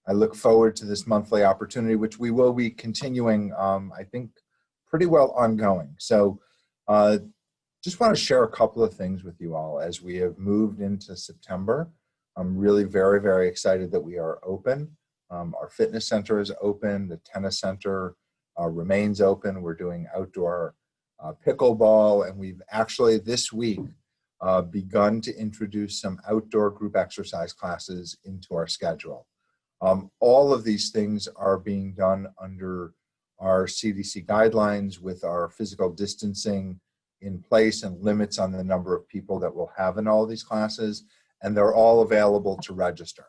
I look forward to this monthly opportunity, which we will be continuing, I think, pretty well ongoing. So just want to share a couple of things with you all as we have moved into September. I'm really very, very excited that we are open. Our fitness center is open. The tennis center remains open. We're doing outdoor pickleball, and we've actually this week begun to introduce some outdoor group exercise classes into our schedule. All of these things are being done under our CDC guidelines with our physical distancing in place and limits on the number of people that we'll have in all these classes, and they're all available to register.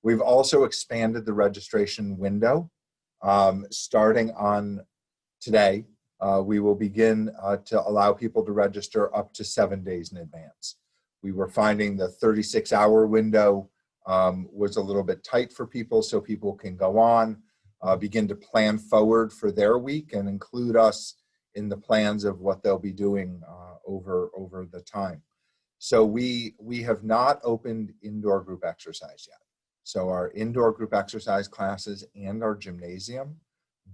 We've also expanded the registration window. Starting on today, we will begin to allow people to register up to 7 days in advance. We were finding the 36-hour window was a little bit tight for people, so people can go on, begin to plan forward for their week and include us in the plans of what they'll be doing over the time. So we have not opened indoor group exercise yet. So our indoor group exercise classes and our gymnasium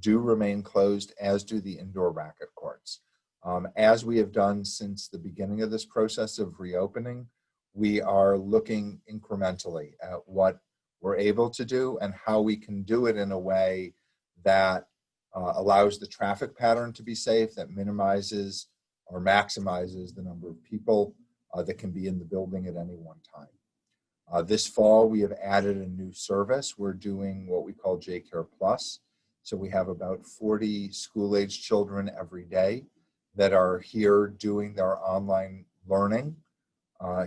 do remain closed, as do the indoor racket courts. As we have done since the beginning of this process of reopening, we are looking incrementally at what we're able to do and how we can do it in a way that allows the traffic pattern to be safe, that minimizes or maximizes the number of people that can be in the building at any one time. This fall, we have added a new service. We're doing what we call J-Care Plus. So we have about 40 school-aged children every day that are here doing their online learning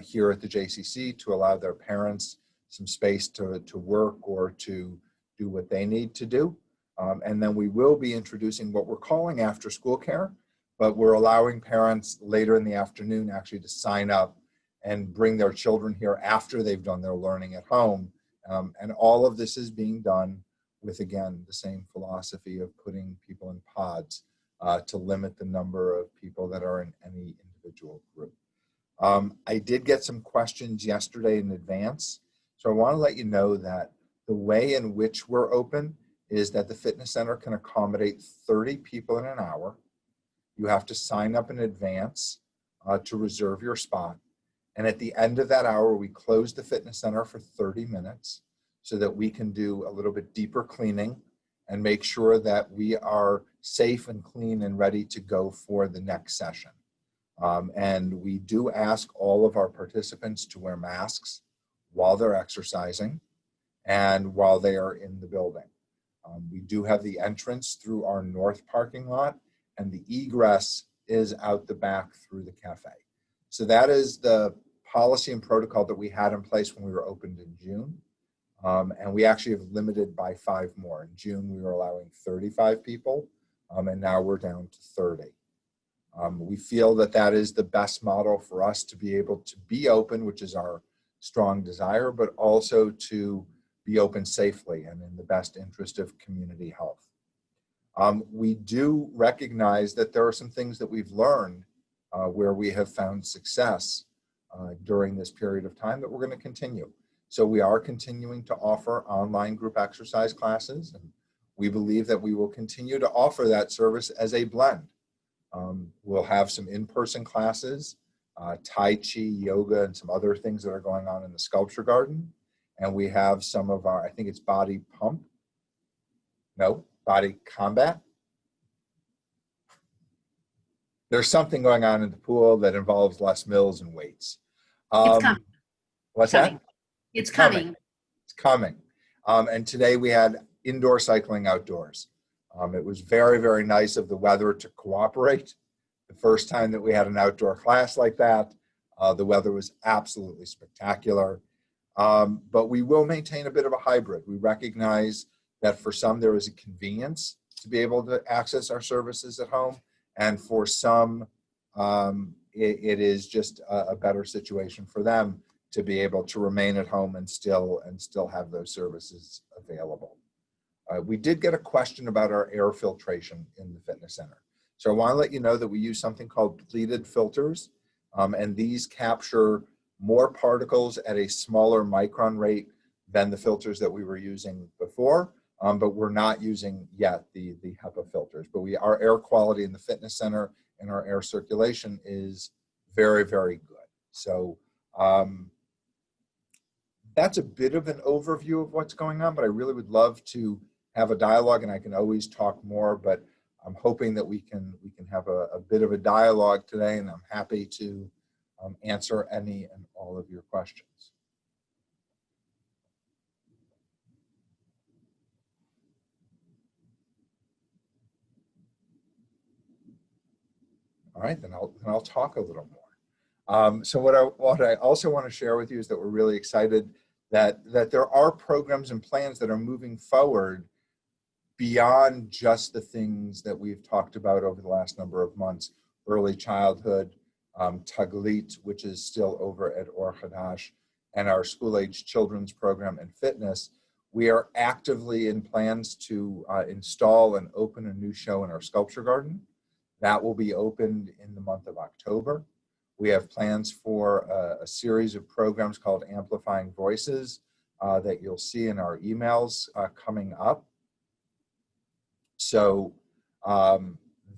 here at the JCC to allow their parents some space to work or to do what they need to do. And then we will be introducing what we're calling after school care, but we're allowing parents later in the afternoon actually to sign up and bring their children here after they've done their learning at home. And all of this is being done with, again, the same philosophy of putting people in pods to limit the number of people that are in any individual group. I did get some questions yesterday in advance. So I want to let you know that the way in which we're open is that the fitness center can accommodate 30 people in an hour. You have to sign up in advance to reserve your spot. And at the end of that hour, we close the fitness center for 30 minutes so that we can do a little bit deeper cleaning and make sure that we are safe and clean and ready to go for the next session. And we do ask all of our participants to wear masks while they're exercising and while they are in the building. We do have the entrance through our north parking lot, and the egress is out the back through the cafe. So that is the policy and protocol that we had in place when we were opened in June. And we actually have limited by 5 more. In June, we were allowing 35 people, and now we're down to 30. We feel that that is the best model for us to be able to be open, which is our strong desire, but also to be open safely and in the best interest of community health. We do recognize that there are some things that we've learned where we have found success during this period of time that we're going to continue. So we are continuing to offer online group exercise classes, and we believe that we will continue to offer that service as a blend. We'll have some in-person classes, Tai Chi, yoga, and some other things that are going on in the sculpture garden. And we have some of our, I think it's body pump. No, body combat. There's something going on in the pool that involves Les Mills and weights. It's coming. What's coming. that? It's coming. It's coming. And today we had indoor cycling outdoors. It was very, very nice of the weather to cooperate. The first time that we had an outdoor class like that, the weather was absolutely spectacular. But we will maintain a bit of a hybrid. We recognize that for some there is a convenience to be able to access our services at home, and for some it is just a better situation for them to be able to remain at home and still have those services available. We did get a question about our air filtration in the fitness center. So I want to let you know that we use something called pleated filters, and these capture more particles at a smaller micron rate than the filters that we were using before, but we're not using yet the HEPA filters. But our air quality in the fitness center and our air circulation is very, very good. So that's a bit of an overview of what's going on, but I really would love to have a dialogue, and I can always talk more, but I'm hoping that we can have a bit of a dialogue today, and I'm happy to answer any and all of your questions. All right, then I'll talk a little more. So what I also want to share with you is that we're really excited that there are programs and plans that are moving forward beyond just the things that we've talked about over the last number of months: early childhood, Taglit, which is still over at Or Hadash, and our school-age children's program and fitness. We are actively in plans to install and open a new show in our sculpture garden. That will be opened in the month of October. We have plans for a series of programs called Amplifying Voices that you'll see in our emails coming up. So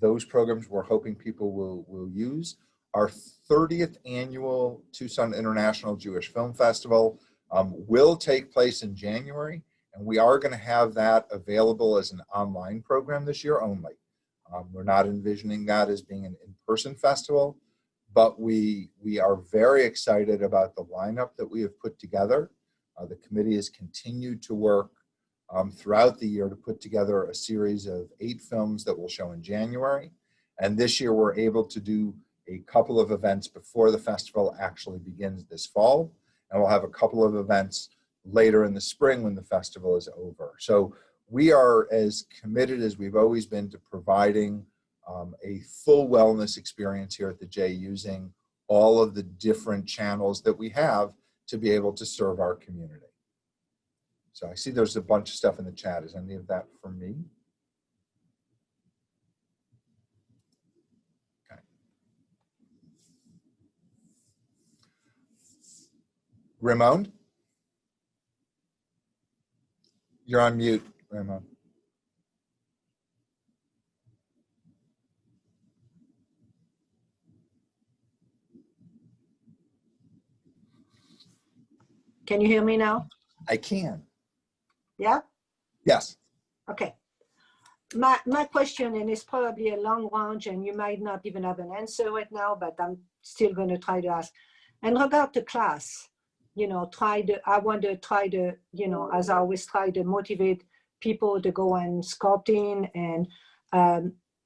those programs we're hoping people will use. Our 30th annual Tucson International Jewish Film Festival will take place in January, and we are going to have that available as an online program this year only. We're not envisioning that as being an in-person festival, but we are very excited about the lineup that we have put together. The committee has continued to work throughout the year to put together a series of 8 films that will show in January. And this year we're able to do a couple of events before the festival actually begins this fall. And we'll have a couple of events later in the spring when the festival is over. So we are as committed as we've always been to providing a full wellness experience here at the J, using all of the different channels that we have to be able to serve our community. So I see there's a bunch of stuff in the chat. Is any of that for me? Okay. Raymonde? You're on mute, Raymonde. Can you hear me now? I can. Yeah? Yes. Okay. My question, and it's probably a long range, and you might not even have an answer right now, but I'm still going to try to ask. In regard to class, I want to try to, as I always try to motivate people to go and sculpting, and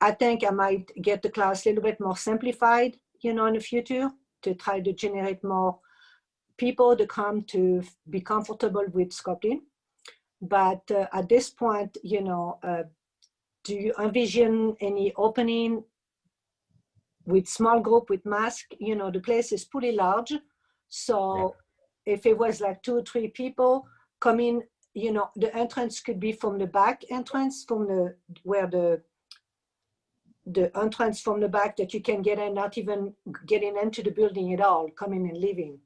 I think I might get the class a little bit more simplified, in the future, to try to generate more people to come to be comfortable with sculpting. But at this point, do you envision any opening with small group with mask? The place is pretty large. So if it was like 2 or 3 people coming, the entrance could be from the back entrance, from where the entrance from the back that you can get in, not even getting into the building at all, coming and leaving.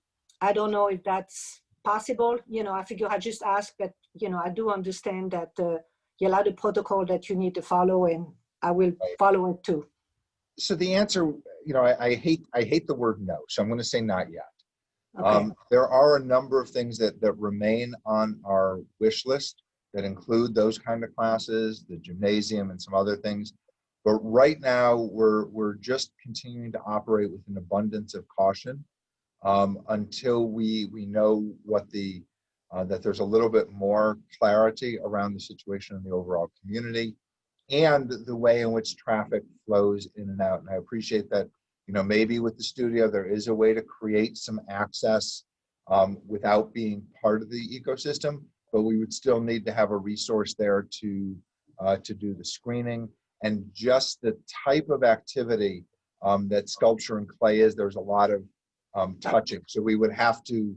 I don't know if that's possible. I figure I just ask, but I do understand that you have the protocol that you need to follow, and I will follow it too. So the answer, I hate the word no, so I'm going to say not yet. Okay. There are a number of things that remain on our wish list that include those kind of classes, the gymnasium and some other things. But right now we're just continuing to operate with an abundance of caution until we know what that there's a little bit more clarity around the situation in the overall community and the way in which traffic flows in and out. And I appreciate that, maybe with the studio, there is a way to create some access without being part of the ecosystem, but we would still need to have a resource there to do the screening. And just the type of activity that sculpture and clay is, there's a lot of touching. So we would have to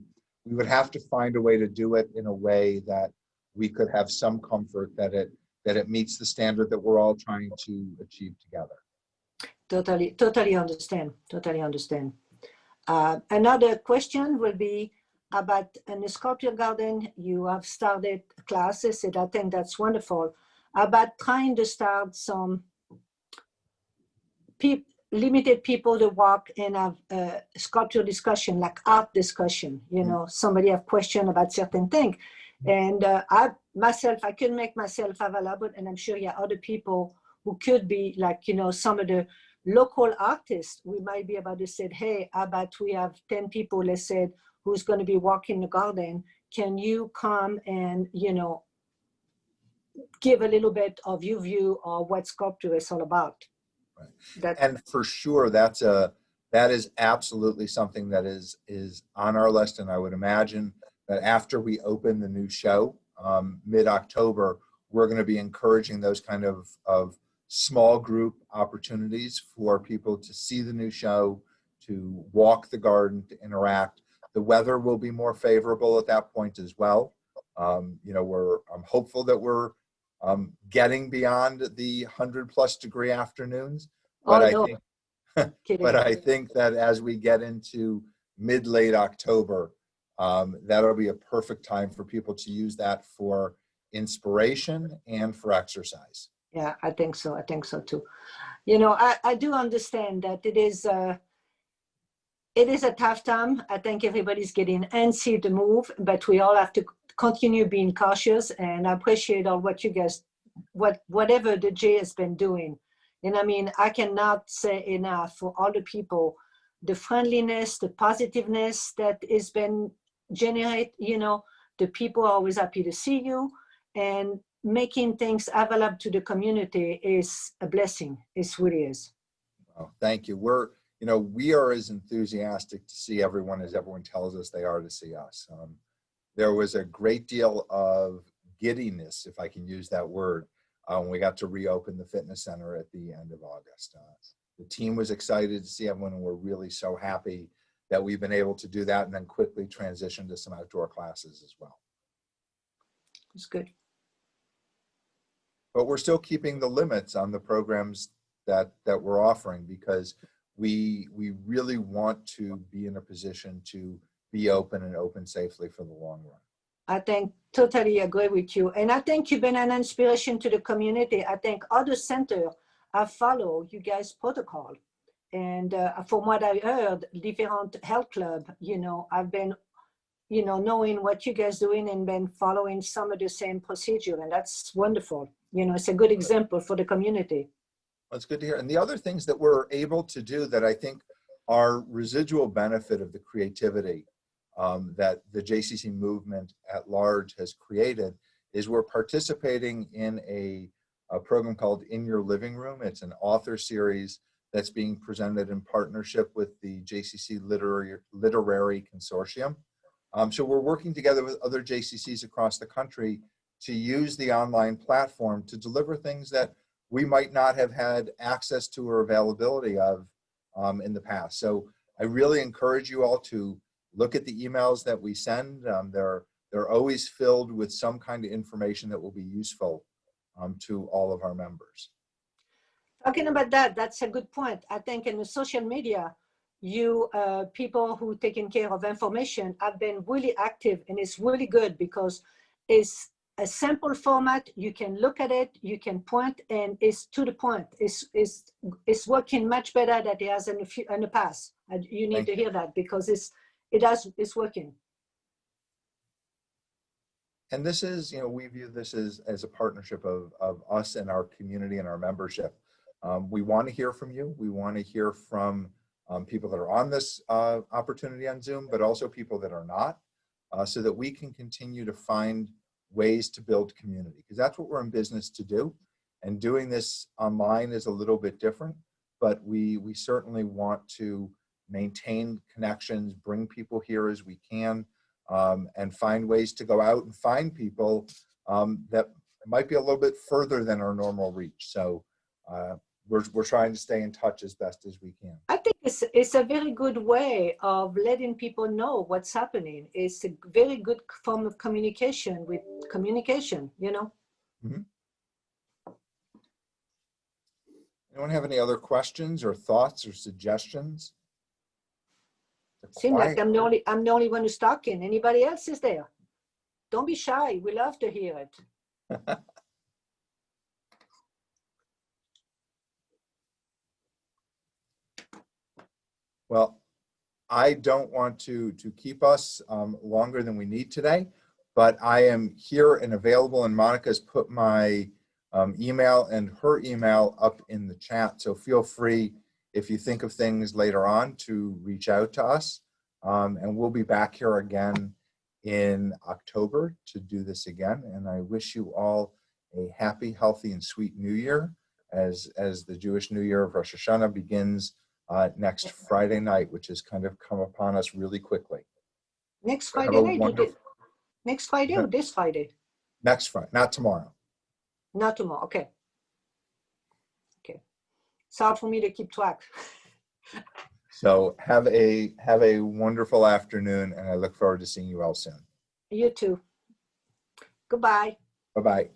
find a way to do it in a way that we could have some comfort that it meets the standard that we're all trying to achieve together. Totally understand. Another question will be, about in the sculpture garden, you have started classes, and I think that's wonderful. About trying to start some limited people to walk and have a sculpture discussion, like art discussion. You know, somebody have question about certain thing, and I can make myself available, and I'm sure you have other people who could be like, you know, some of the local artists. We might be able to say, hey, how about we have 10 people, let's say, who's going to be walking the garden. Can you come and, you know, give a little bit of your view of what sculpture is all about? Right. And for sure, that is absolutely something that is on our list. And I would imagine that after we open the new show, mid-October, we're going to be encouraging those kind of small group opportunities for people to see the new show, to walk the garden, to interact. The weather will be more favorable at that point as well. You know, I'm hopeful that we're getting beyond the 100+ degree afternoons, but I think that as we get into mid-late October, that'll be a perfect time for people to use that for inspiration and for exercise. Yeah, I think so. I think so too. You know, I do understand that it is a tough time. I think everybody's getting antsy to move, but we all have to continue being cautious. And I appreciate all what you guys, whatever the J has been doing. And I mean, I cannot say enough for all the people, the friendliness, the positiveness that has been generate. You know, the people are always happy to see you, and making things available to the community is a blessing. It really is. Oh, thank you. We are as enthusiastic to see everyone as everyone tells us they are to see us. There was a great deal of giddiness, if I can use that word, when we got to reopen the fitness center at the end of August. The team was excited to see everyone, and we're really so happy that we've been able to do that and then quickly transition to some outdoor classes as well. It's good. But we're still keeping the limits on the programs that we're offering, because we really want to be in a position to be open and open safely for the long run. I think totally agree with you. And I think you've been an inspiration to the community. I think other centers have followed you guys' protocol. And from what I heard, different health club, you know, I've been, you know, knowing what you guys doing and been following some of the same procedure. And that's wonderful. You know, it's a good example for the community. That's good to hear. And the other things that we're able to do that I think are residual benefit of the creativity that the JCC movement at large has created is we're participating in a program called In Your Living Room. It's an author series that's being presented in partnership with the JCC Literary Consortium. So we're working together with other JCCs across the country to use the online platform to deliver things that we might not have had access to or availability of in the past. So I really encourage you all to look at the emails that we send. They're always filled with some kind of information that will be useful to all of our members. Talking about that, that's a good point. I think in the social media, you people who taking care of information have been really active, and it's really good because it's a simple format. You can look at it, you can point, and it's to the point. It's working much better than it has in the past. You need to hear that because it's working. And this is, you know, we view this as a partnership of us and our community and our membership. We want to hear from you. We want to hear from people that are on this opportunity on Zoom, but also people that are not, so that we can continue to find ways to build community, because that's what we're in business to do. And doing this online is a little bit different, but we certainly want to maintain connections, bring people here as we can, and find ways to go out and find people that might be a little bit further than our normal reach. So we're trying to stay in touch as best as we can. I think it's a very good way of letting people know what's happening. It's a very good form of communication with communication, you know. Mm-hmm. Anyone have any other questions or thoughts or suggestions? Seems like Quiet. I'm the only one who's talking. Anybody else is there? Don't be shy. We love to hear it. Well, I don't want to keep us longer than we need today, but I am here and available, and Monica's put my email and her email up in the chat. So feel free, if you think of things later on, to reach out to us. And we'll be back here again in October to do this again. And I wish you all a happy, healthy, and sweet New Year as the Jewish New Year of Rosh Hashanah begins next Friday night, which has kind of come upon us really quickly. Next Have Friday a night? wonderful- Next Friday or this Friday? Next Friday, not tomorrow. Not tomorrow. Okay. Okay. It's hard for me to keep track. So have a wonderful afternoon, and I look forward to seeing you all soon. You too. Goodbye. Bye-bye.